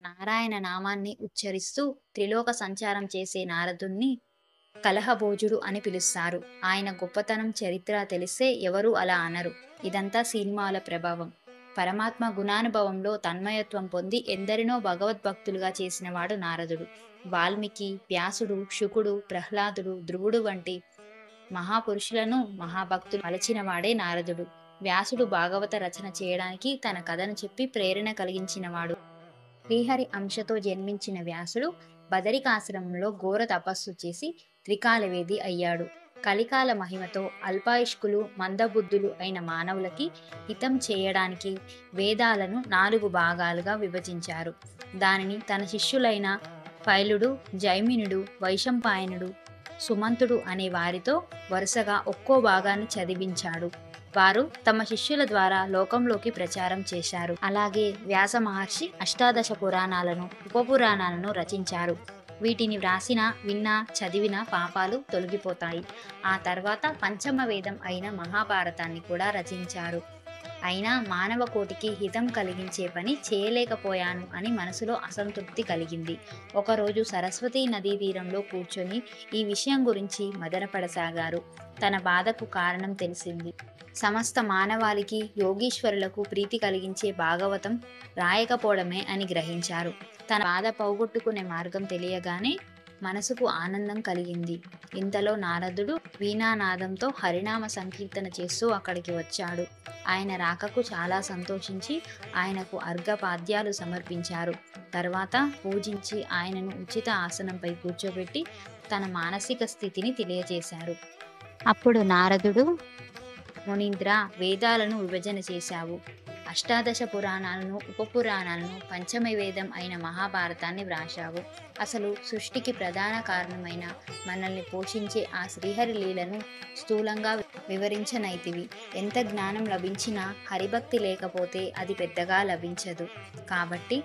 నారాయణ నామాన్ని ఉచ్చరిస్తూ త్రిలోక సంచారం చేసే నారదుణ్ణి కలహభోజుడు అని పిలుస్తారు. ఆయన గొప్పతనం చరిత్ర తెలిస్తే ఎవరూ అలా అనరు. ఇదంతా సినిమాల ప్రభావం. పరమాత్మ గుణానుభవంలో తన్మయత్వం పొంది ఎందరినో భగవద్భక్తులుగా చేసినవాడు నారదుడు. వాల్మీకి, వ్యాసుడు, శుకుడు, ప్రహ్లాదుడు, ధ్రువుడు వంటి మహాపురుషులను మహాభక్తులు మలచినవాడే నారదుడు. వ్యాసుడు భాగవత రచన చేయడానికి తన కథను చెప్పి ప్రేరణ కలిగించినవాడు. శ్రీహరి అంశతో జన్మించిన వ్యాసుడు బదరికాశ్రమంలో ఘోర తపస్సు చేసి త్రికాలవేది అయ్యాడు. కలికాల మహిమతో అల్పాయుష్కులు మందబుద్ధులు అయిన మానవులకి హితం చేయడానికి వేదాలను 4 భాగాలుగా విభజించారు. దానిని తన శిష్యులైన పైలుడు, జైమినుడు, వైశంపాయనుడు, సుమంతుడు అనే వారితో వరుసగా ఒక్కో భాగాన్ని చదివించాడు. వారు తమ శిష్యుల ద్వారా లోకంలోకి ప్రచారం చేశారు. అలాగే వ్యాస మహర్షి అష్టాదశ పురాణాలను, ఉపపురాణాలను రచించారు. వీటిని వ్రాసినా, విన్నా, చదివిన పాపాలు తొలగిపోతాయి. ఆ తర్వాత పంచమ వేదం అయిన మహాభారతాన్ని కూడా రచించారు. అయినా మానవ కోటికి హితం కలిగించే పని చేయలేకపోయాను అని మనసులో అసంతృప్తి కలిగింది. ఒకరోజు సరస్వతీ నదీ తీరంలో కూర్చొని ఈ విషయం గురించి మదనపడసాగారు. తన బాధకు కారణం తెలిసింది. సమస్త మానవాళికి, యోగీశ్వరులకు ప్రీతి కలిగించే భాగవతం రాయకపోవడమే అని గ్రహించారు. తన బాధ పోగొట్టుకునే మార్గం తెలియగానే మనసుకు ఆనందం కలిగింది. ఇంతలో నారదుడు వీణానాదంతో హరినామ సంకీర్తన చేస్తూ అక్కడికి వచ్చాడు. ఆయన రాకకు చాలా సంతోషించి ఆయనకు అర్ఘపాద్యాలు సమర్పించారు. తర్వాత పూజించి ఆయనను ఉచిత ఆసనంపై కూర్చోబెట్టి తన మానసిక స్థితిని తెలియజేశారు. అప్పుడు నారదుడు, మునీంద్ర, వేదాలను విభజన చేశావు, అష్టాదశ పురాణాలను, ఉపపురాణాలను, పంచమ వేదం అయిన మహాభారతాన్ని వ్రాశావు. అసలు సృష్టికి ప్రధాన కారణమైన మనల్ని పోషించే ఆ శ్రీహరి లీలను స్థూలంగా వివరించనైతివి. ఎంత జ్ఞానం లభించినా హరిభక్తి లేకపోతే అది పెద్దగా లభించదు. కాబట్టి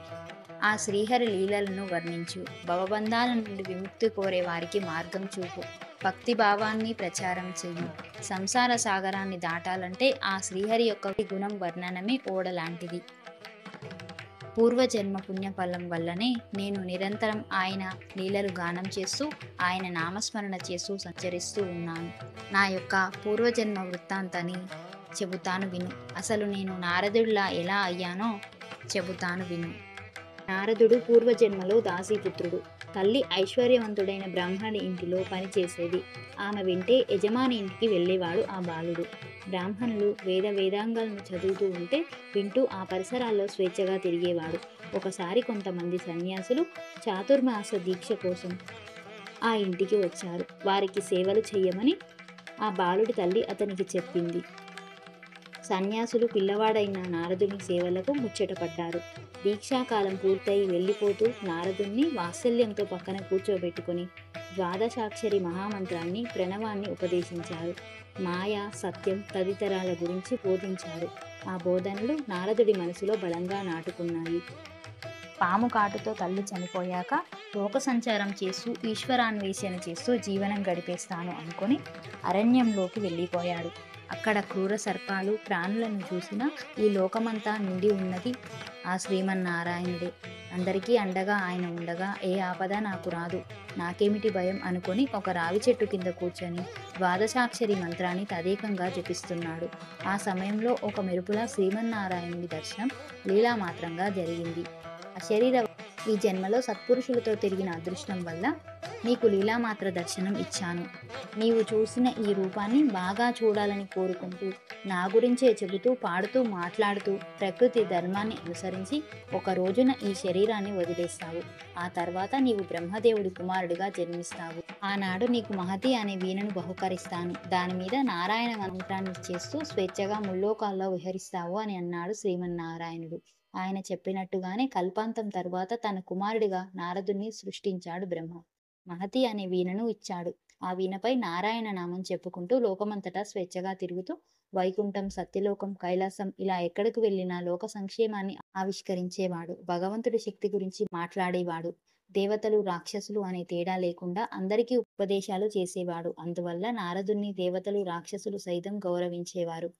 ఆ శ్రీహరి లీలలను వర్ణించు. భవబంధాల నుండి విముక్తి కోరే వారికి మార్గం చూపు. భక్తి భావాన్ని ప్రచారం చెయ్యి. సంసార సాగరాన్ని దాటాలంటే ఆ శ్రీహరి యొక్క గుణం వర్ణనమే ఓడలాంటిది. పూర్వజన్మ పుణ్యఫలం వల్లనే నేను నిరంతరం ఆయన లీలలు గానం చేస్తూ, ఆయన నామస్మరణ చేస్తూ సంచరిస్తూ ఉన్నాను. నా యొక్క పూర్వజన్మ వృత్తాంతాన్ని చెబుతాను విను. అసలు నేను నారదుడిలా ఎలా అయ్యానో చెబుతాను విను. నారదుడు పూర్వజన్మలో దాసీపుత్రుడు. తల్లి ఐశ్వర్యవంతుడైన బ్రాహ్మణి ఇంటిలో పనిచేసేది. ఆమె వింటే యజమాని ఇంటికి వెళ్ళేవాడు ఆ బాలుడు. బ్రాహ్మణులు వేదాంగాలను చదువుతూ ఉంటే వింటూ ఆ పరిసరాల్లో స్వేచ్ఛగా తిరిగేవాడు. ఒకసారి కొంతమంది సన్యాసులు చాతుర్మాస దీక్ష కోసం ఆ ఇంటికి వచ్చారు. వారికి సేవలు చెయ్యమని ఆ బాలుడి తల్లి అతనికి చెప్పింది. సన్యాసులు పిల్లవాడైన నారదుని సేవలకు ముచ్చటపడ్డారు. దీక్షాకాలం పూర్తయి వెళ్ళిపోతూ నారదుణ్ణి వాత్సల్యంతో పక్కన కూర్చోబెట్టుకుని ద్వాదశాక్షరి మహామంత్రాన్ని, ప్రణవాన్ని ఉపదేశించారు. మాయ, సత్యం తదితరాల గురించి బోధించారు. ఆ బోధనలు నారదుడి మనసులో బలంగా నాటుకున్నాయి. పాము కాటుతో తల్లి చనిపోయాక లోక సంచారం చేస్తూ ఈశ్వరాన్వేషణ చేస్తూ జీవనం గడిపేస్తాను అనుకుని అరణ్యంలోకి వెళ్ళిపోయాడు. అక్కడ క్రూర సర్పాలు, ప్రాణులను చూసినా ఈ లోకమంతా నిండి ఉన్నది ఆ శ్రీమన్నారాయణుడే. అందరికీ అండగా ఆయన ఉండగా ఏ ఆపద నాకు రాదు, నాకేమిటి భయం అనుకొని ఒక రావి చెట్టు కింద కూర్చొని ద్వాదశాక్షరి మంత్రాన్ని తదేకంగా జపిస్తున్నాడు. ఆ సమయంలో ఒక మెరుపులా శ్రీమన్నారాయణుడి దర్శనం లీలామాత్రంగా జరిగింది. అశరీర ఈ జన్మలో సత్పురుషులతో తిరిగిన అదృష్టం వల్ల నీకు లీలామాత్ర దర్శనం ఇచ్చాను. నీవు చూసిన ఈ రూపాన్ని బాగా చూడాలని కోరుకుంటూ నా గురించే చెబుతూ, పాడుతూ, మాట్లాడుతూ ప్రకృతి ధర్మాన్ని అనుసరించి ఒక రోజున ఈ శరీరాన్ని వదిలేస్తావు. ఆ తర్వాత నీవు బ్రహ్మదేవుడి కుమారుడిగా జన్మిస్తావు. ఆనాడు నీకు మహతి అనే వీణను బహుకరిస్తాను. దాని మీద నారాయణ మంత్రాన్ని చేస్తూ స్వేచ్ఛగా ముల్లోకాల్లో విహరిస్తావు అని అన్నాడు శ్రీమన్నారాయణుడు. ఆయన చెప్పినట్టుగానే కల్పాంతం తరువాత తన కుమారుడిగా నారదుని సృష్టించాడు బ్రహ్మ. మహతి అనే వీణను ఇచ్చాడు. ఆ వీణపై నారాయణ నామం చెప్పుకుంటూ లోకమంతటా స్వేచ్ఛగా తిరుగుతూ వైకుంఠం, సత్యలోకం, కైలాసం ఇలా ఎక్కడికి వెళ్ళినా లోక సంక్షేమాన్ని ఆవిష్కరించేవాడు. భగవంతుడి శక్తి గురించి మాట్లాడేవాడు. దేవతలు, రాక్షసులు అనే తేడా లేకుండా అందరికీ ఉపదేశాలు చేసేవాడు. అందువల్ల నారదుణ్ణి దేవతలు, రాక్షసులు సైతం గౌరవించేవారు.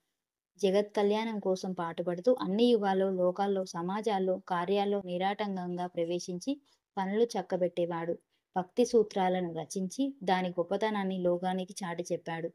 జగత్ కళ్యాణం కోసం పాటుపడుతూ అన్ని యుగాల్లో, లోకాల్లో, సమాజాల్లో, కార్యాల్లో నిరాటంకంగా ప్రవేశించి పనులు చక్కబెట్టేవాడు. భక్తి సూత్రాలను రచించి దాని గొప్పతనాన్ని లోకానికి చాటి చెప్పాడు.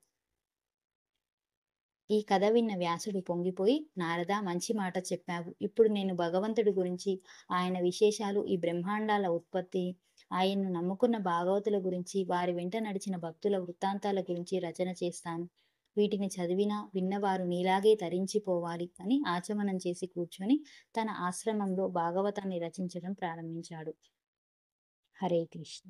ఈ కథ విన్న వ్యాసుడు పొంగిపోయి, నారదా, మంచి మాట చెప్పావు. ఇప్పుడు నేను భగవంతుడి గురించి, ఆయన విశేషాలు, ఈ బ్రహ్మాండాల ఉత్పత్తి, ఆయన్ను నమ్ముకున్న భాగవతుల గురించి, వారి వెంట నడిచిన భక్తుల వృత్తాంతాల గురించి రచన చేస్తాను. వీటిని చదివినా విన్నవారు నీలాగే తరించిపోవాలి అని ఆచమనం చేసి కూర్చొని తన ఆశ్రమంలో భాగవతాన్ని రచించడం ప్రారంభించాడు. హరే కృష్ణ.